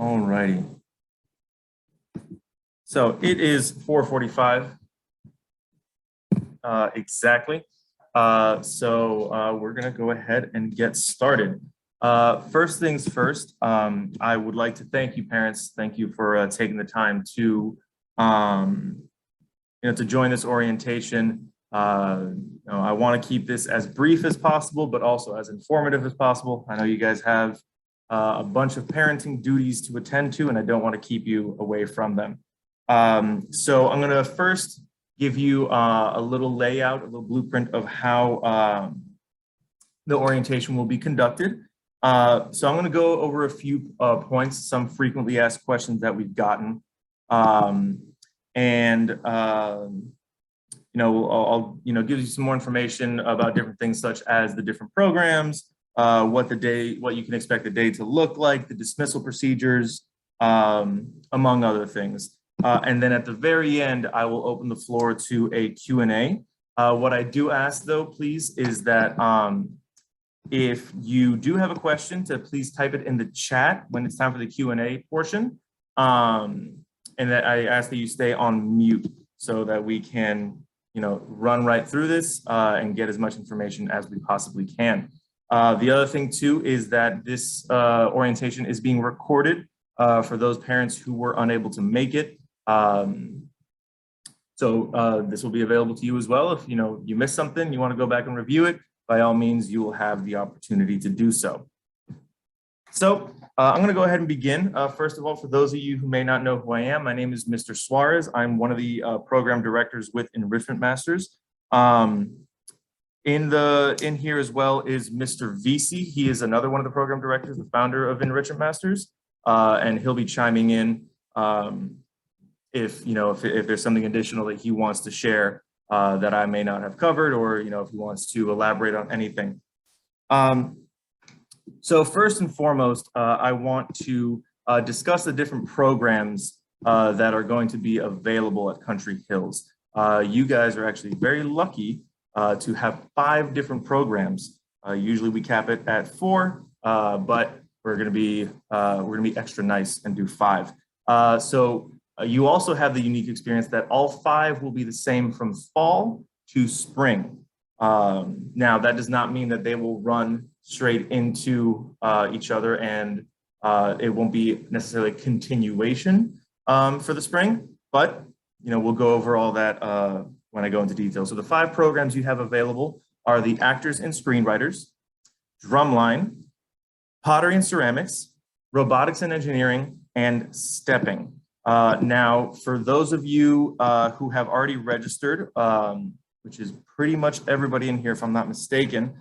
All righty. So it is 4:45 exactly. We're going to go ahead and get started. First things first, I would like to thank you, parents. Thank you for taking the time to, to join this orientation. I want to keep this as brief as possible, but also as informative as possible. I know you guys have a bunch of parenting duties to attend to, and I don't want to keep you away from them. So I'm going to first give you a little layout, a little blueprint of how the orientation will be conducted. So I'm going to go over a few points, some frequently asked questions that we've gotten. I'll give you some more information about different things such as the different programs, what you can expect the day to look like, the dismissal procedures, among other things. And then at the very end, I will open the floor to a Q&A. What I do ask, though, please, is that if you do have a question, to please type it in the chat when it's time for the Q&A portion. And that I ask that you stay on mute so that we can, run right through this and get as much information as we possibly can. The other thing, too, is that this orientation is being recorded for those parents who were unable to make it. This will be available to you as well. If you missed something, you want to go back and review it, by all means, you will have the opportunity to do so. So I'm going to go ahead and begin. First of all, for those of you who may not know who I am, my name is Mr. Suarez. I'm one of the program directors with Enrichment Masters. In here as well is Mr. Vesey. He is another one of the program directors, the founder of Enrichment Masters, and he'll be chiming in if there's something additional that he wants to share that I may not have covered, or if he wants to elaborate on anything. So first and foremost, I want to discuss the different programs that are going to be available at Country Hills. You guys are actually very lucky to have 5 different programs. Usually we cap it at 4, but we're going to be extra nice and do 5. You also have the unique experience that all 5 will be the same from fall to spring. Now, that does not mean that they will run straight into each other, and it won't be necessarily a continuation for the spring, but we'll go over all that when I go into detail. So the 5 programs you have available are the Actors and Screenwriters, Drumline, Pottery and Ceramics, Robotics and Engineering, and Stepping. Now, for those of you who have already registered, which is pretty much everybody in here, if I'm not mistaken,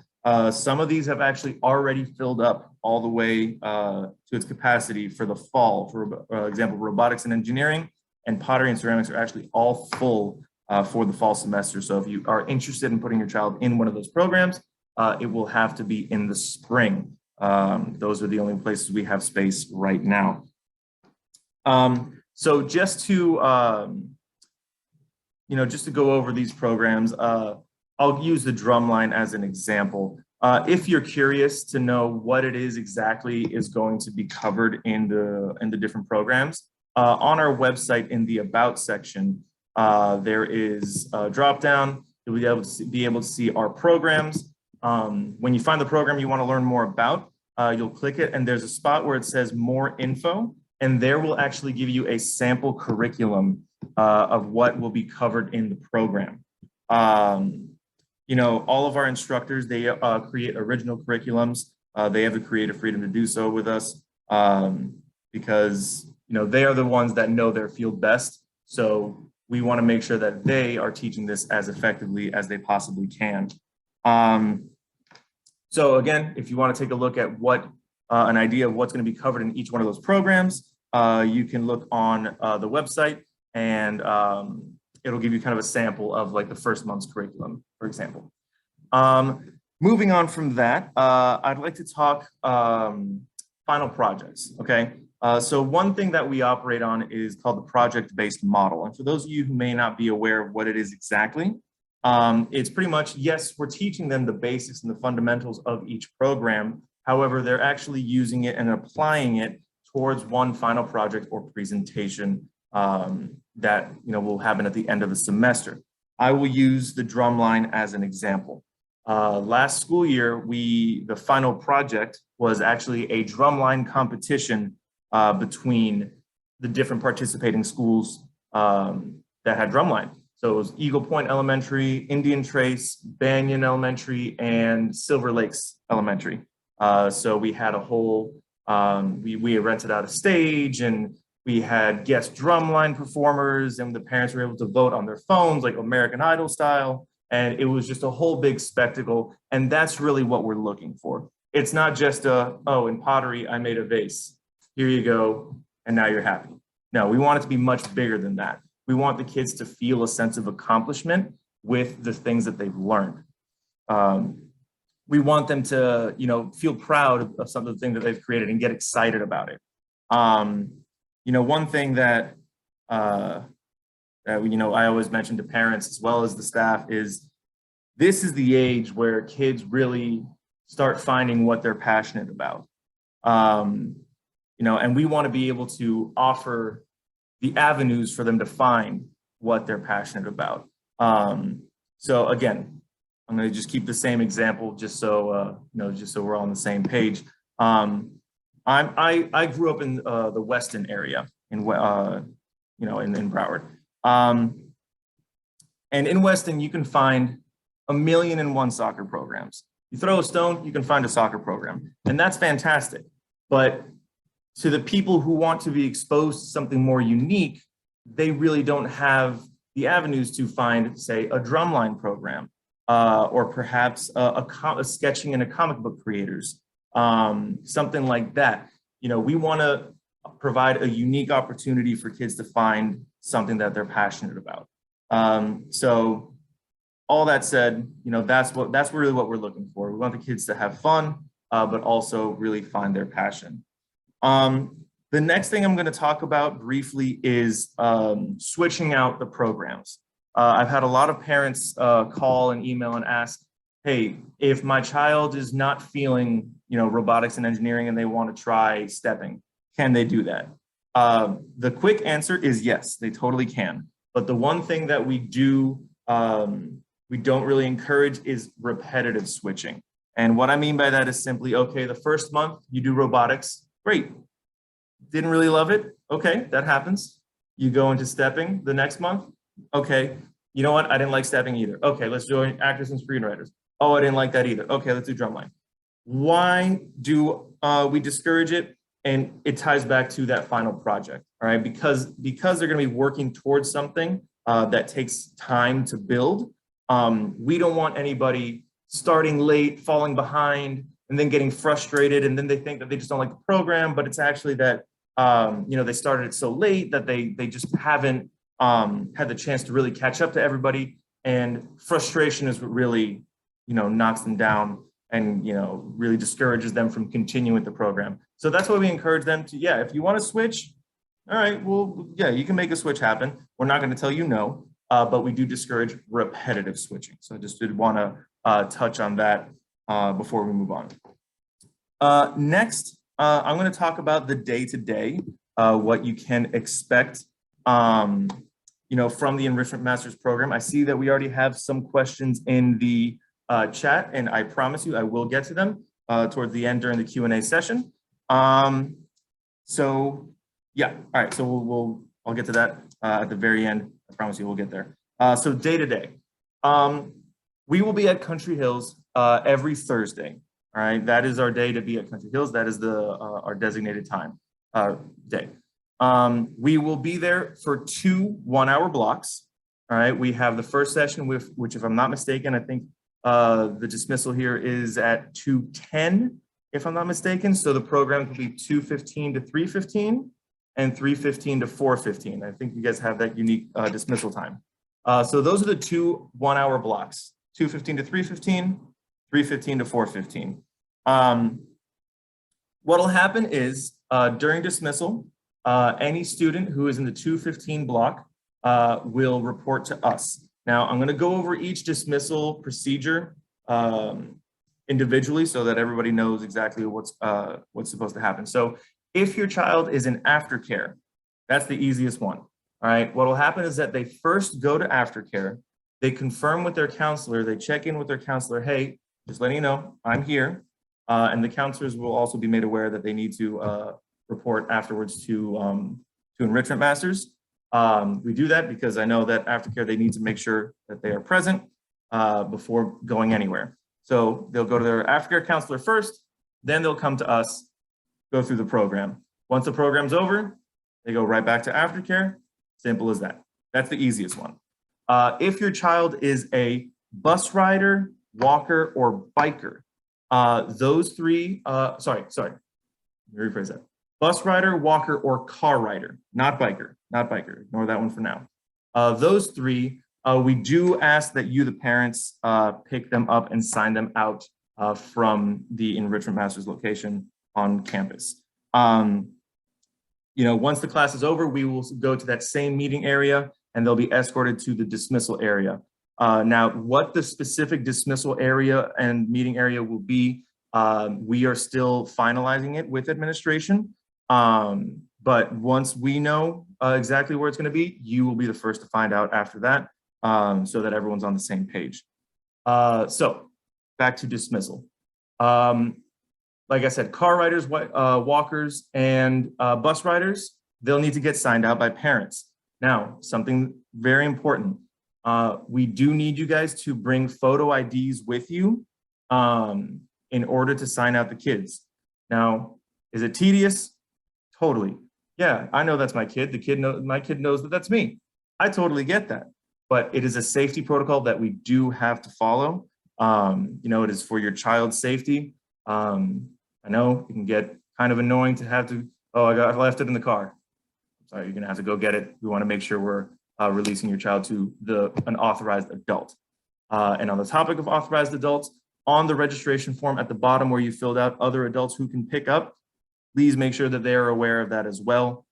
some of these have actually already filled up all the way to its capacity for the fall. For example, Robotics and Engineering and Pottery and Ceramics are actually all full for the fall semester. So if you are interested in putting your child in one of those programs, it will have to be in the spring. Those are the only places we have space right now. So just to go over these programs, I'll use the Drumline as an example. If you're curious to know what it is exactly is going to be covered in the different programs, on our website in the About section, there is a drop down. You'll be able to see our programs. When you find the program you want to learn more about, you'll click it, and there's a spot where it says More Info. And there will actually give you a sample curriculum of what will be covered in the program. All of our instructors, they create original curriculums. They have the creative freedom to do so with us because, they are the ones that know their field best. So we want to make sure that they are teaching this as effectively as they possibly can. So again, if you want to take a look at an idea of what's going to be covered in each one of those programs, you can look on the website, and it'll give you kind of a sample of like the first month's curriculum, for example. Moving on from that, I'd like to talk final projects, okay? So one thing that we operate on is called the project-based model. And for those of you who may not be aware of what it is exactly, it's pretty much, yes, we're teaching them the basics and the fundamentals of each program. However, they're actually using it and applying it towards one final project or presentation that will happen at the end of the semester. I will use the drumline as an example. Last school year, the final project was actually a drumline competition between the different participating schools that had drumline. So it was Eagle Point Elementary, Indian Trace, Banyan Elementary, and Silver Lakes Elementary. So we had a whole, we rented out a stage, and we had guest drumline performers, and the parents were able to vote on their phones, like American Idol style. And it was just a whole big spectacle. And that's really what we're looking for. It's not just in pottery, I made a vase. Here you go, and now you're happy. No, we want it to be much bigger than that. We want the kids to feel a sense of accomplishment with the things that they've learned. We want them to, feel proud of some of the things that they've created and get excited about it. One thing that I always mention to parents as well as the staff is this is the age where kids really start finding what they're passionate about. And we want to be able to offer the avenues for them to find what they're passionate about. So again, I'm going to just keep the same example just so we're all on the same page. I grew up in the Weston area in Broward. And in Weston, you can find 1,000,001 soccer programs. You throw a stone, you can find a soccer program, and that's fantastic. But to the people who want to be exposed to something more unique, they really don't have the avenues to find, say, a drumline program, or perhaps a sketching and a comic book creators, something like that. We want to provide a unique opportunity for kids to find something that they're passionate about. So all that said, that's really what we're looking for. We want the kids to have fun, but also really find their passion. The next thing I'm going to talk about briefly is switching out the programs. I've had a lot of parents call and email and ask, hey, if my child is not feeling, robotics and engineering and they want to try stepping, can they do that? The quick answer is yes, they totally can. But the one thing that we don't really encourage is repetitive switching. And what I mean by that is simply, okay, the first month you do robotics, great. Didn't really love it. Okay, that happens. You go into stepping the next month. Okay, you know what? I didn't like stepping either. Okay, let's join actors and screenwriters. Oh, I didn't like that either. Okay, let's do drumline. Why do we discourage it? And it ties back to that final project, all right? Because they're gonna be working towards something that takes time to build. We don't want anybody starting late, falling behind, and then getting frustrated, and then they think that they just don't like the program, but it's actually that they started it so late that they just haven't had the chance to really catch up to everybody, and frustration is what really knocks them down and really discourages them from continuing with the program. So that's why we encourage them to, if you want to switch, all right, well, you can make a switch happen. We're not going to tell you no, but we do discourage repetitive switching. So I just did want to touch on that before we move on. Next, I'm going to talk about the day-to-day, what you can expect, from the Enrichment Masters program. I see that we already have some questions in the chat, and I promise you I will get to them towards the end during the Q&A session. So yeah, all right, so I'll get to that at the very end. I promise you we'll get there. So day-to-day, we will be at Country Hills every Thursday. All right, that is our day to be at Country Hills. That is our designated time day. We will be there for 2 one-hour blocks. All right, we have the first session which, if I'm not mistaken, I think the dismissal here is at 2:10, if I'm not mistaken. So the program will be 2:15 to 3:15 and 3:15 to 4:15. I think you guys have that unique dismissal time. So those are the 2 one-hour blocks: 2:15 to 3:15, 3:15 to 4:15. What'll happen is during dismissal, any student who is in the 2:15 block will report to us. Now, I'm going to go over each dismissal procedure individually so that everybody knows exactly what's supposed to happen. So If your child is in aftercare, that's the easiest one. All right, what will happen is that they first go to aftercare, they confirm with their counselor, they check in with their counselor, hey, just letting you know, I'm here. And the counselors will also be made aware that they need to report afterwards to Enrichment Masters. We do that because I know that aftercare, they need to make sure that they are present before going anywhere. So they'll go to their aftercare counselor first, then they'll come to us, go through the program. Once the program's over, they go right back to aftercare. Simple as that. That's the easiest one. If your child is a bus rider, walker, or biker, those three, sorry, let me rephrase that. Bus rider, walker, or car rider, not biker, ignore that one for now. Those three, we do ask that you, the parents, pick them up and sign them out from the Enrichment Masters location on campus. Once the class is over, we will go to that same meeting area and they'll be escorted to the dismissal area. Now, what the specific dismissal area and meeting area will be, we are still finalizing it with administration. But once we know exactly where it's going to be, you will be the first to find out after that, so that everyone's on the same page. So back to dismissal. Like I said, car riders, walkers, and bus riders, they'll need to get signed out by parents. Now, something very important. We do need you guys to bring photo IDs with you in order to sign out the kids. Now, is it tedious? Totally. Yeah, I know that's my kid. My kid knows that that's me. I totally get that. But it is a safety protocol that we do have to follow. It is for your child's safety. I know it can get kind of annoying to have to, I left it in the car. Sorry, you're gonna have to go get it. We wanna make sure we're releasing your child to an authorized adult. And on the topic of authorized adults, on the registration form at the bottom where you filled out other adults who can pick up, please make sure that they are aware of that as well.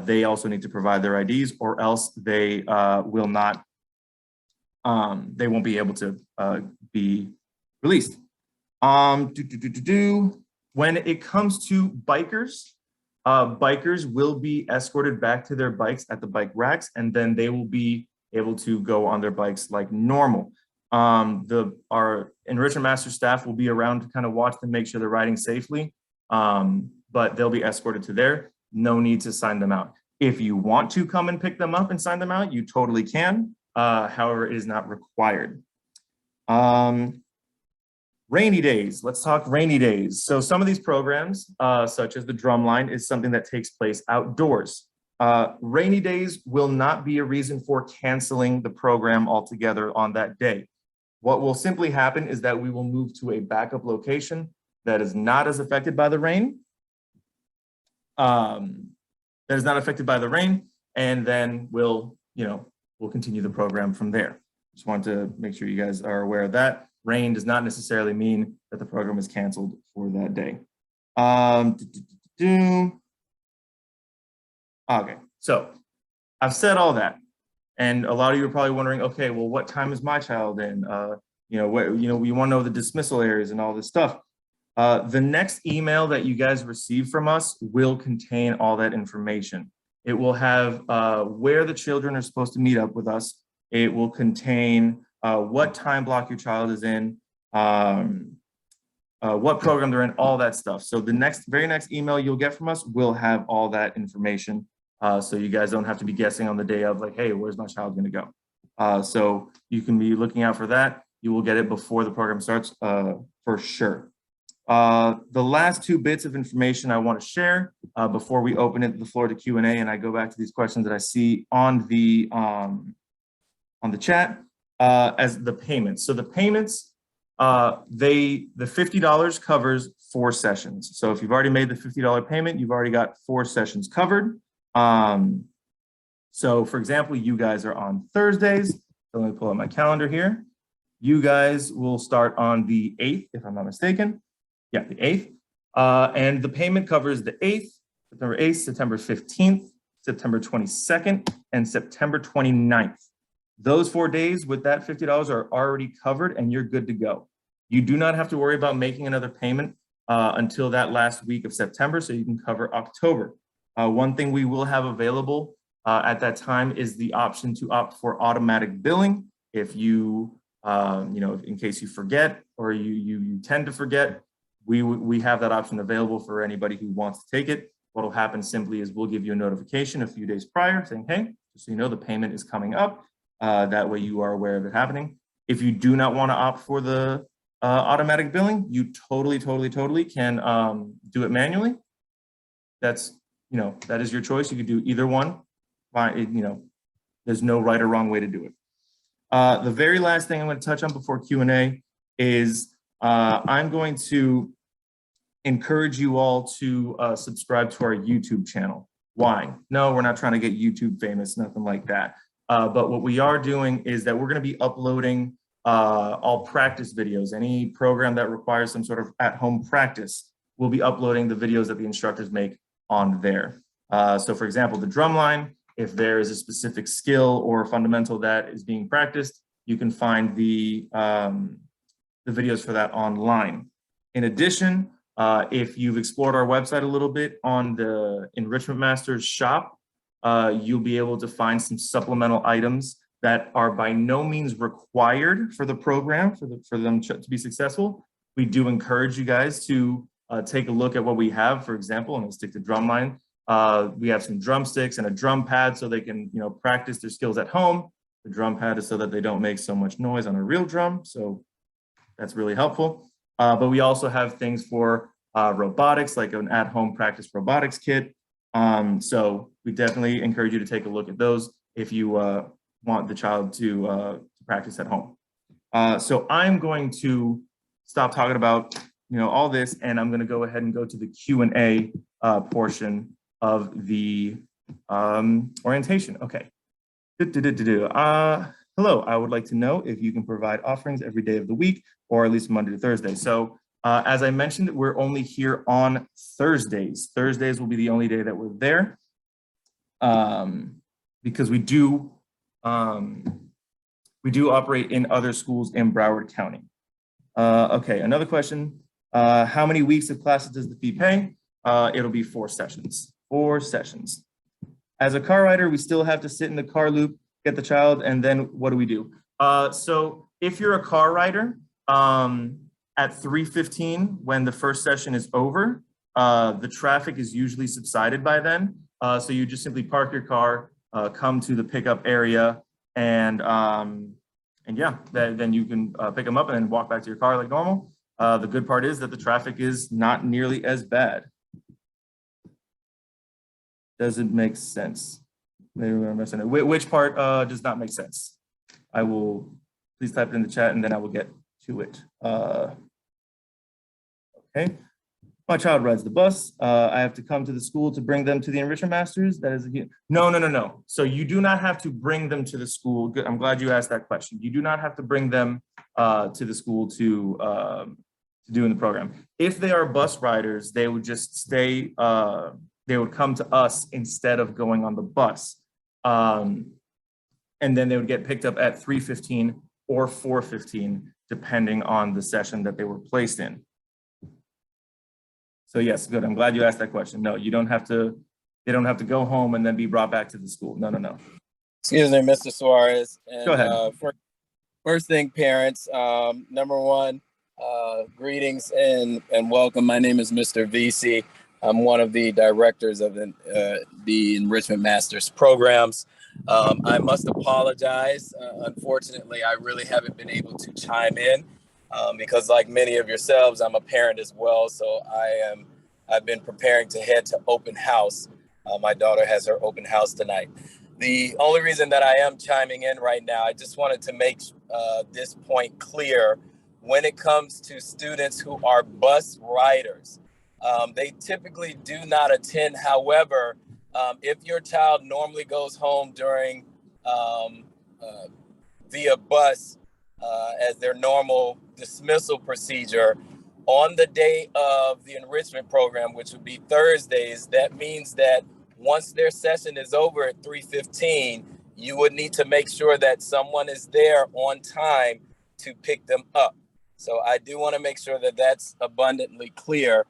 They also need to provide their IDs or else they will not, they won't be able to be released. When it comes to bikers, bikers will be escorted back to their bikes at the bike racks, and then they will be able to go on their bikes like normal. Our Enrichment Master staff will be around to kind of watch them, make sure they're riding safely, but they'll be escorted to there. No need to sign them out. If you want to come and pick them up and sign them out, you totally can. However, it is not required. Rainy days, let's talk rainy days. So some of these programs, such as the Drumline, is something that takes place outdoors. Rainy days will not be a reason for canceling the program altogether on that day. What will simply happen is that we will move to a backup location that is not as affected by the rain. And then we'll continue the program from there. Just wanted to make sure you guys are aware of that. Rain does not necessarily mean that the program is canceled for that day. Okay, so I've said all that. And a lot of you are probably wondering, okay, well, what time is my child in? We want to know the dismissal areas and all this stuff. The next email that you guys receive from us will contain all that information. It will have where the children are supposed to meet up with us. It will contain what time block your child is in, what program they're in, all that stuff. So the very next email you'll get from us will have all that information. So you guys don't have to be guessing on the day of like, hey, where's my child gonna go? So you can be looking out for that. You will get it before the program starts for sure. The last two bits of information I want to share before we open the floor to Q&A and I go back to these questions that I see on the chat as the payments. So the payments, the $50 covers 4 sessions. So if you've already made the $50 payment, you've already got 4 sessions covered. So for example, you guys are on Thursdays. So let me pull up my calendar here. You guys will start on the 8th, if I'm not mistaken. Yeah, the 8th. And the payment covers the 8th, September 8th, September 15th, September 22nd, and September 29th. Those 4 days with that $50 are already covered and you're good to go. You do not have to worry about making another payment until that last week of September, so you can cover October. One thing we will have available at that time is the option to opt for automatic billing. If you, in case you forget or you tend to forget, we have that option available for anybody who wants to take it. What will happen simply is we'll give you a notification a few days prior saying, hey, just so you know, the payment is coming up. That way you are aware of it happening. If you do not want to opt for the automatic billing, you totally can do it manually. That's, that is your choice. You could do either one. There's no right or wrong way to do it. The very last thing I'm going to touch on before Q&A is I'm going to encourage you all to subscribe to our YouTube channel. Why? No, we're not trying to get YouTube famous, nothing like that. But what we are doing is that we're going to be uploading all practice videos. Any program that requires some sort of at-home practice, we'll be uploading the videos that the instructors make on there. So for example, the drum line, if there is a specific skill or fundamental that is being practiced, you can find the videos for that online. In addition, if you've explored our website a little bit on the Enrichment Masters shop, you'll be able to find some supplemental items that are by no means required for the program, for them to be successful. We do encourage you guys to take a look at what we have. For example, I'm gonna stick to drumline. We have some drumsticks and a drum pad so they can practice their skills at home. The drum pad is so that they don't make so much noise on a real drum. So that's really helpful. But we also have things for robotics, like an at-home practice robotics kit. So we definitely encourage you to take a look at those if you want the child to practice at home. So I'm going to stop talking about all this, and I'm going to go ahead and go to the Q&A portion of the orientation. Okay. Hello, I would like to know if you can provide offerings every day of the week, or at least Monday to Thursday. So as I mentioned, we're only here on Thursdays. Thursdays will be the only day that we're there because we do operate in other schools in Broward County. Okay, another question. How many weeks of classes does the fee pay? It'll be 4 sessions. 4 sessions. As a car rider, we still have to sit in the car loop, get the child, and then what do we do? So if you're a car rider, at 3:15, when the first session is over, the traffic is usually subsided by then. So you just simply park your car, come to the pickup area, and yeah, then you can pick them up and then walk back to your car like normal. The good part is that the traffic is not nearly as bad. Does it make sense? Maybe we're missing it. Which part does not make sense? I will, please type it in the chat and then I will get to it. Okay. My child rides the bus. I have to come to the school to bring them to the Enrichment Masters. That is no. So you do not have to bring them to the school. Good. I'm glad you asked that question. You do not have to bring them to the school to do in the program. If they are bus riders, they would just stay. They would come to us instead of going on the bus, and then they would get picked up at 3:15 or 4:15, depending on the session that they were placed in. So yes, good. I'm glad you asked that question. No, you don't have to. They don't have to go home and then be brought back to the school. No. Excuse me, Mr. Suarez. And, go ahead. First thing, parents. Number one, greetings and welcome. My name is Mr. VC. I'm one of the directors of the Enrichment Masters programs. I must apologize. Unfortunately, I really haven't been able to chime in because, like many of yourselves, I'm a parent as well. So I've been preparing to head to open house. My daughter has her open house tonight. The only reason that I am chiming in right now, I just wanted to make this point clear. When it comes to students who are bus riders, they typically do not attend. However, if your child normally goes home during via bus as their normal dismissal procedure, on the day of the enrichment program, which would be Thursdays, that means that once their session is over at 3:15, you would need to make sure that someone is there on time to pick them up. So I do want to make sure that that's abundantly clear,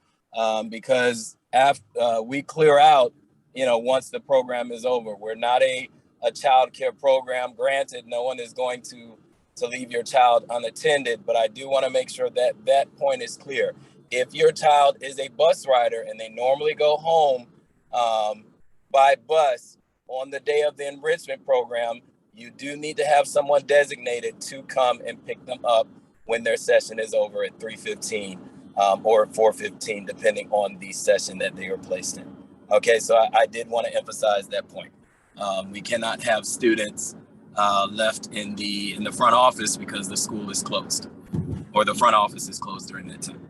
because after we clear out, once the program is over. We're not a child care program. Granted, no one is going to leave your child unattended, but I do want to make sure that that point is clear. If your child is a bus rider and they normally go home by bus on the day of the enrichment program, you do need to have someone designated to come and pick them up when their session is over at 3:15 or 4:15, depending on the session that they were placed in. Okay, so I did want to emphasize that point. We cannot have students left in the front office because the school is closed, or the front office is closed during that time.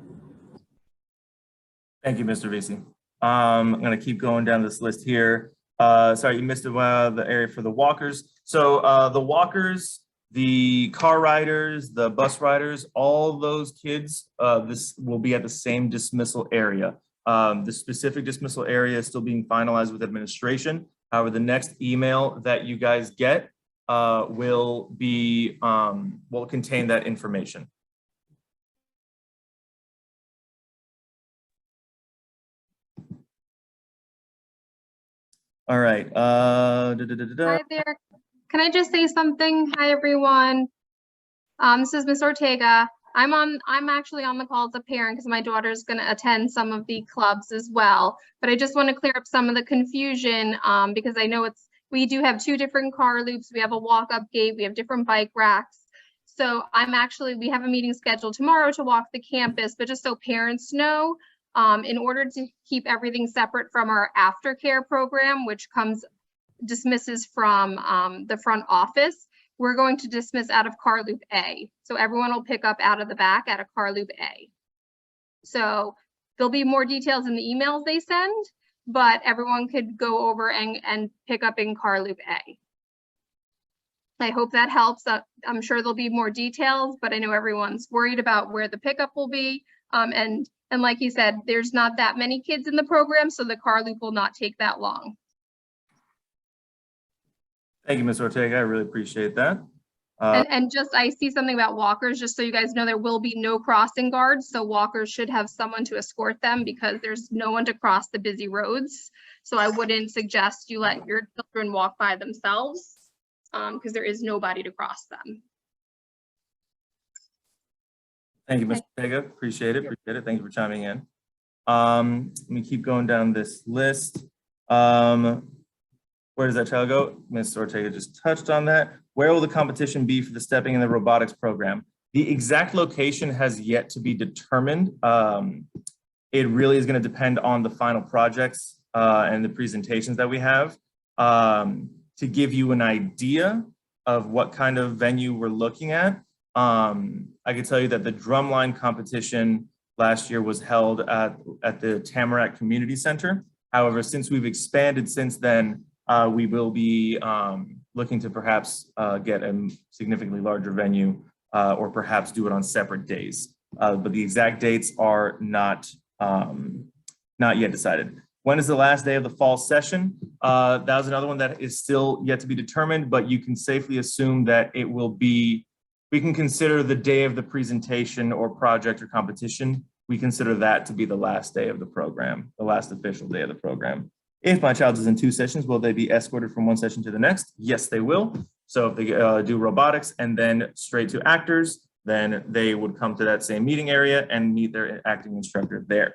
Thank you, Mr. Vesey. I'm going to keep going down this list here. Sorry, you missed the area for the walkers. So the walkers, the car riders, the bus riders, all those kids, this will be at the same dismissal area. The specific dismissal area is still being finalized with administration. However, the next email that you guys get will contain that information. All right. Hi there. Can I just say something? Hi, everyone. This is Ms. Ortega. I'm actually on the call as a parent because my daughter's going to attend some of the clubs as well. But I just want to clear up some of the confusion because I know we do have 2 different car loops. We have a walk-up gate. We have different bike racks. So we have a meeting scheduled tomorrow to walk the campus, but just so parents know, in order to keep everything separate from our aftercare program, which dismisses from the front office, we're going to dismiss out of car loop A. So everyone will pick up out of the back at a car loop A. So there'll be more details in the emails they send, but everyone could go over and pick up in car loop A. I hope that helps. I'm sure there'll be more details, but I know everyone's worried about where the pickup will be. And like you said, there's not that many kids in the program, so the car loop will not take that long. Thank you, Ms. Ortega. I really appreciate that. And just, I see something about walkers, just so you guys know, there will be no crossing guards. So walkers should have someone to escort them because there's no one to cross the busy roads. So I wouldn't suggest you let your children walk by themselves because there is nobody to cross them. Thank you, Ms. Ortega. Appreciate it. Appreciate it. Thank you for chiming in. Let me keep going down this list. Where does that child go? Ms. Ortega just touched on that. Where will the competition be for the stepping in the robotics program? The exact location has yet to be determined. It really is going to depend on the final projects and the presentations that we have. To give you an idea of what kind of venue we're looking at, I can tell you that the drumline competition last year was held at the Tamarack Community Center. However, since we've expanded since then, we will be looking to perhaps get a significantly larger venue or perhaps do it on separate days. But the exact dates are not yet decided. When is the last day of the fall session? That was another one that is still yet to be determined, but you can safely assume that it will be, we can consider the day of the presentation or project or competition. We consider that to be the last day of the program, the last official day of the program. If my child is in 2 sessions, will they be escorted from one session to the next? Yes, they will. So if they do robotics and then straight to actors, then they would come to that same meeting area and meet their acting instructor there.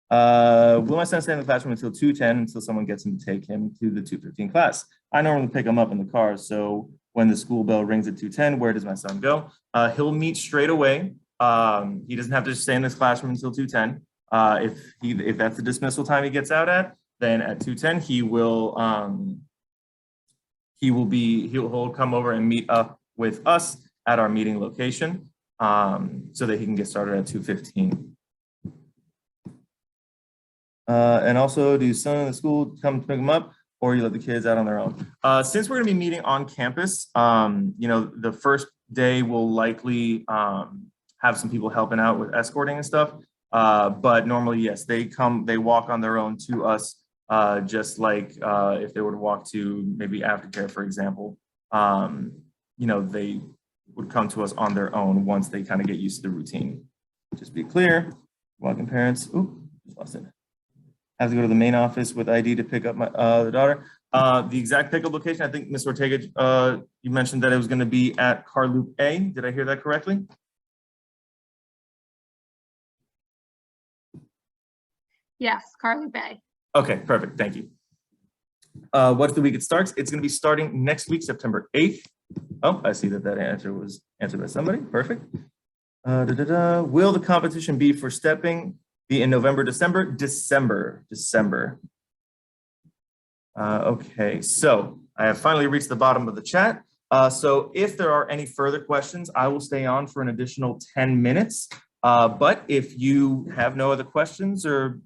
Will my son stay in the classroom until 2:10 until someone gets him to take him to the 2:15 class? I normally pick him up in the car. So when the school bell rings at 2:10, where does my son go? He'll meet straight away. He doesn't have to stay in this classroom until 2:10. If that's the dismissal time he gets out at, then at 2:10 he'll come over and meet up with us at our meeting location so that he can get started at 2:15. And also, do some of the school come to pick them up, or you let the kids out on their own? Since we're going to be meeting on campus, the first day will likely have some people helping out with escorting and stuff. But normally, yes, they walk on their own to us, just like if they were to walk to maybe aftercare, for example. would come to us on their own once they kind of get used to the routine. Just be clear, welcome parents. Oop, just lost it. Have to go to the main office with ID to pick up my the daughter. The exact pickup location, I think Ms. Ortega, you mentioned that it was going to be at Car Loop A. Did I hear that correctly? Yes, Carly Bay. Okay, perfect. Thank you. What's the week it starts? It's going to be starting next week, September 8th. Oh, I see that answer was answered by somebody. Perfect. Will the competition be for stepping be in November, December? December. Okay, so I have finally reached the bottom of the chat. So if there are any further questions, I will stay on for an additional 10 minutes. But if you have no other questions or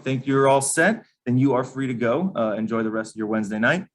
think you're all set, then you are free to go. Enjoy the rest of your Wednesday night.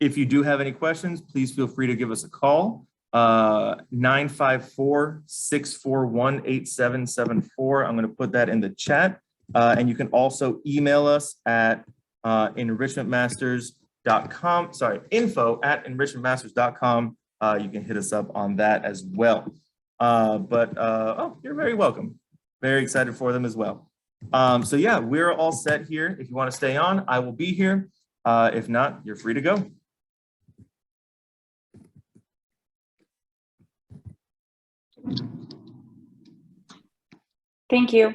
If you do have any questions, please feel free to give us a call. 954-641-8774. I'm going to put that in the chat. And you can also email us at enrichmentmasters.com. info@enrichmentmasters.com. You can hit us up on that as well. Oh, you're very welcome. Very excited for them as well. So yeah, we're all set here. If you want to stay on, I will be here. If not, you're free to go. Thank you.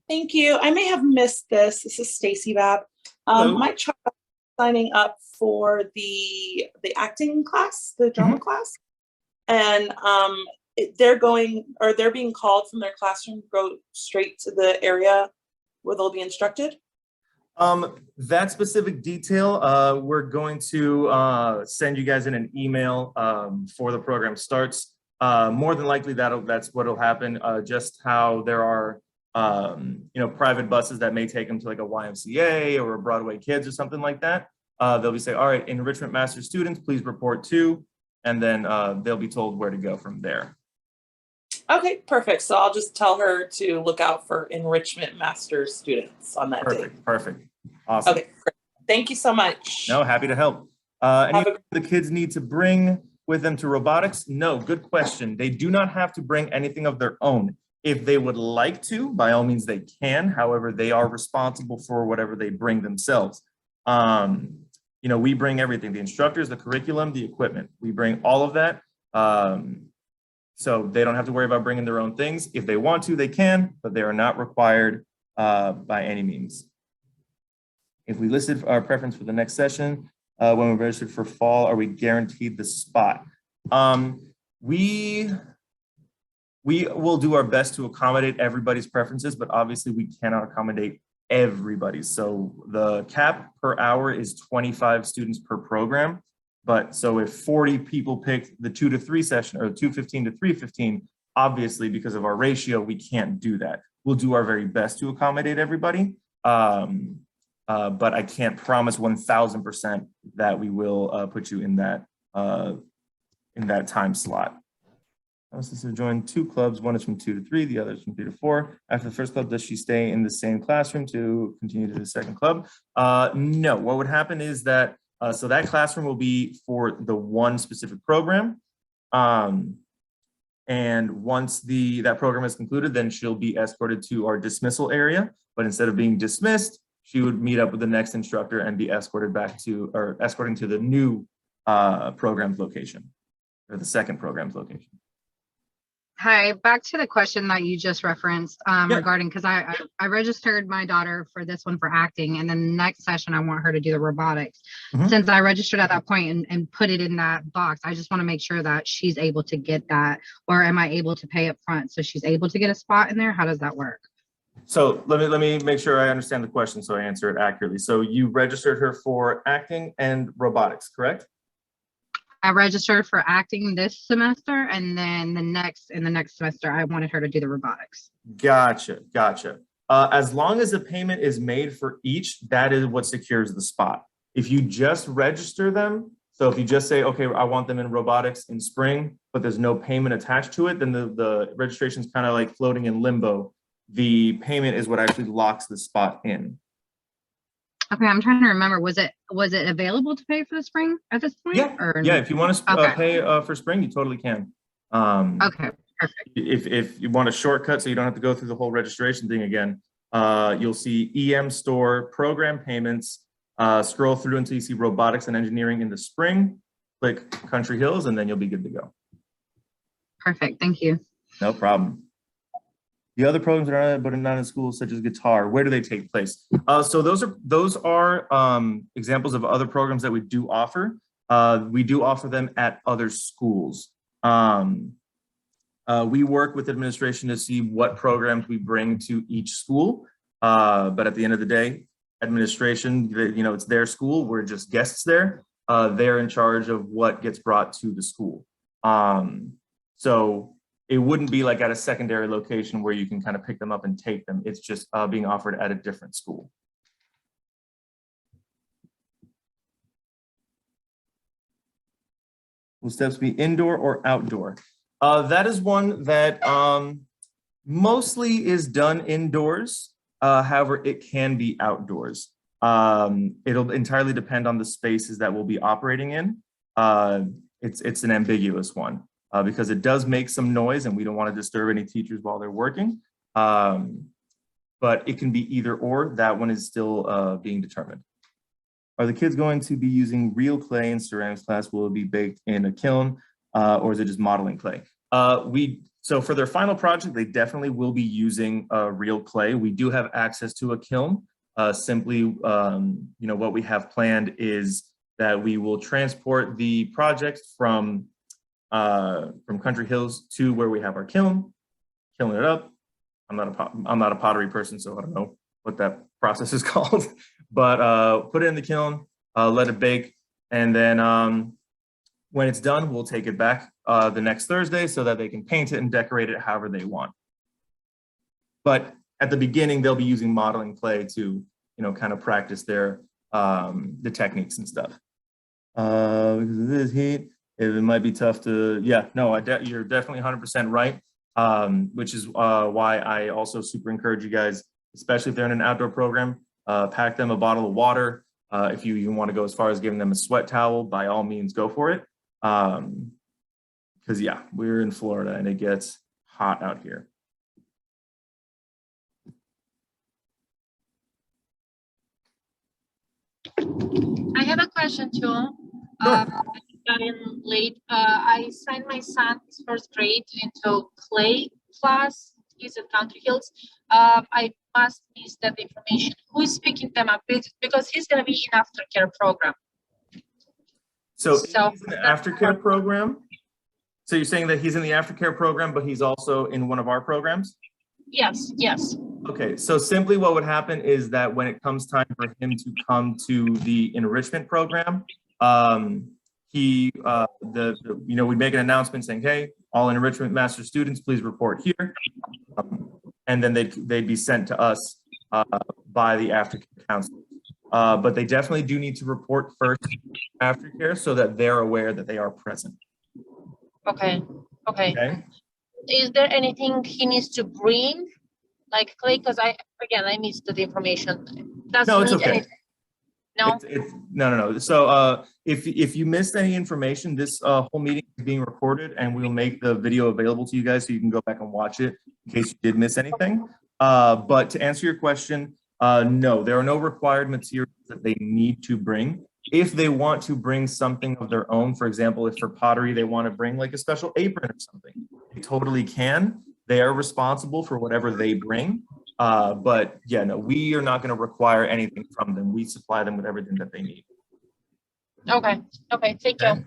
Thank you. I may have missed this. This is Stacy Babb. My child is signing up for the acting class, the drama class, and they're being called from their classroom to go straight to the area where they'll be instructed. That specific detail, we're going to send you guys in an email before the program starts. More than likely, that's what will happen. Just how there are private buses that may take them to like a YMCA or a Broadway Kids or something like that. They'll be saying, all right, Enrichment Master students, please report to, and then they'll be told where to go from there. Okay, perfect. So I'll just tell her to look out for Enrichment Master students on that day. Perfect. Awesome. Okay, great. Thank you so much. No, happy to help. Anything the kids need to bring with them to robotics? No, good question. They do not have to bring anything of their own. If they would like to, by all means they can. However, they are responsible for whatever they bring themselves. We bring everything, the instructors, the curriculum, the equipment. We bring all of that. So they don't have to worry about bringing their own things. If they want to, they can, but they are not required by any means. If we listed our preference for the next session, when we registered for fall, are we guaranteed the spot? We will do our best to accommodate everybody's preferences, but obviously we cannot accommodate everybody. So the cap per hour is 25 students per program. But so if 40 people pick the 2 to 3 session or 2:15 to 3:15, obviously because of our ratio, we can't do that. We'll do our very best to accommodate everybody. But I can't promise 1000% that we will put you in that time slot. This is join 2 clubs. One is from 2 to 3, the other is from 3 to 4. After the first club, does she stay in the same classroom to continue to the second club? No, what would happen is that, so that classroom will be for the one specific program. And once that program is concluded, then she'll be escorted to our dismissal area. But instead of being dismissed, she would meet up with the next instructor and be escorted back to, or escorting to the new program's location, or the second program's location. Hi, back to the question that you just referenced regarding, because I registered my daughter for this one for acting, and then the next session I want her to do the robotics. Since I registered at that point and put it in that box, I just want to make sure that she's able to get that, or am I able to pay up front so she's able to get a spot in there? How does that work? So let me make sure I understand the question so I answer it accurately. So you registered her for acting and robotics, correct? I registered for acting this semester, and then in the next semester, I wanted her to do the robotics. Gotcha. As long as a payment is made for each, that is what secures the spot. If you just register them, so if you just say, okay, I want them in robotics in spring, but there's no payment attached to it, then the registration is kind of like floating in limbo. The payment is what actually locks the spot in. Okay, I'm trying to remember. Was it available to pay for the spring at this point? Yeah, Or yeah. If you want to Okay. pay for spring, you totally can. Okay, perfect. If you want a shortcut so you don't have to go through the whole registration thing again, you'll see EM Store program payments. Scroll through until you see robotics and engineering in the spring. Click Country Hills, and then you'll be good to go. Perfect. Thank you. No problem. The other programs that are not in schools, such as guitar, where do they take place? So those are examples of other programs that we do offer. We do offer them at other schools. We work with administration to see what programs we bring to each school. But at the end of the day, administration, it's their school. We're just guests there. They're in charge of what gets brought to the school. So it wouldn't be like at a secondary location where you can kind of pick them up and take them. It's just being offered at a different school. Will steps be indoor or outdoor? That is one that mostly is done indoors. However, it can be outdoors. It'll entirely depend on the spaces that we'll be operating in. It's an ambiguous one. Because it does make some noise and we don't want to disturb any teachers while they're working. But it can be either or. That one is still being determined. Are the kids going to be using real clay in ceramics class? Will it be baked in a kiln or is it just modeling clay? So for their final project, they definitely will be using real clay. We do have access to a kiln. Simply, what we have planned is that we will transport the project from Country Hills to where we have our kiln it up. I'm not a pottery person, so I don't know what that process is called, but put it in the kiln, let it bake, and then when it's done, we'll take it back the next Thursday so that they can paint it and decorate it however they want. But at the beginning, they'll be using modeling clay to, kind of practice their the techniques and stuff. Because of this heat, it might be tough to, you're definitely 100% right, which is why I also super encourage you guys, especially if they're in an outdoor program, pack them a bottle of water. If you even want to go as far as giving them a sweat towel, by all means, go for it. Because we're in Florida and it gets hot out here. I have a question too. Sure. Got in late. I signed my son's first grade into clay class. He's at Country Hills. I must miss that information. Who is picking them up? Because he's going to be in aftercare program. So he's in the aftercare program. So you're saying that he's in the aftercare program, but he's also in one of our programs? Yes. Okay, so simply what would happen is that when it comes time for him to come to the enrichment program, we make an announcement saying, hey, all enrichment master students, please report here. And then they'd be sent to us by the aftercare counselor. But they definitely do need to report first aftercare so that they're aware that they are present. Okay. Is there anything he needs to bring, like clay? Because I missed the information. No, it's okay. No. No. So if you missed any information, this whole meeting is being recorded, and we'll make the video available to you guys so you can go back and watch it in case you did miss anything. But to answer your question, no, there are no required materials that they need to bring. If they want to bring something of their own, for example, if for pottery they want to bring like a special apron or something, they totally can. They are responsible for whatever they bring. But we are not going to require anything from them. We supply them with everything that they need. Okay, thank you. All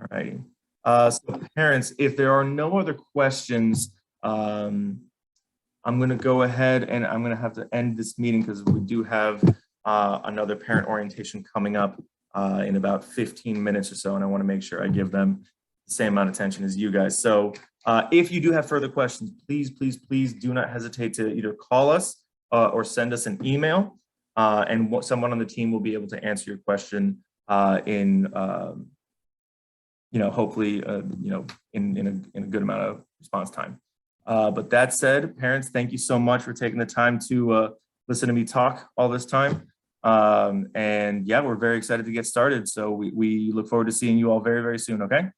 righty. So parents, if there are no other questions, I'm going to go ahead and I'm going to have to end this meeting because we do have another parent orientation coming up in about 15 minutes or so, and I want to make sure I give them the same amount of attention as you guys. So if you do have further questions, please do not hesitate to either call us or send us an email, and someone on the team will be able to answer your question in hopefully in a good amount of response time. But that said, parents, thank you so much for taking the time to listen to me talk all this time. And yeah, we're very excited to get started. So we look forward to seeing you all very, very soon. Okay.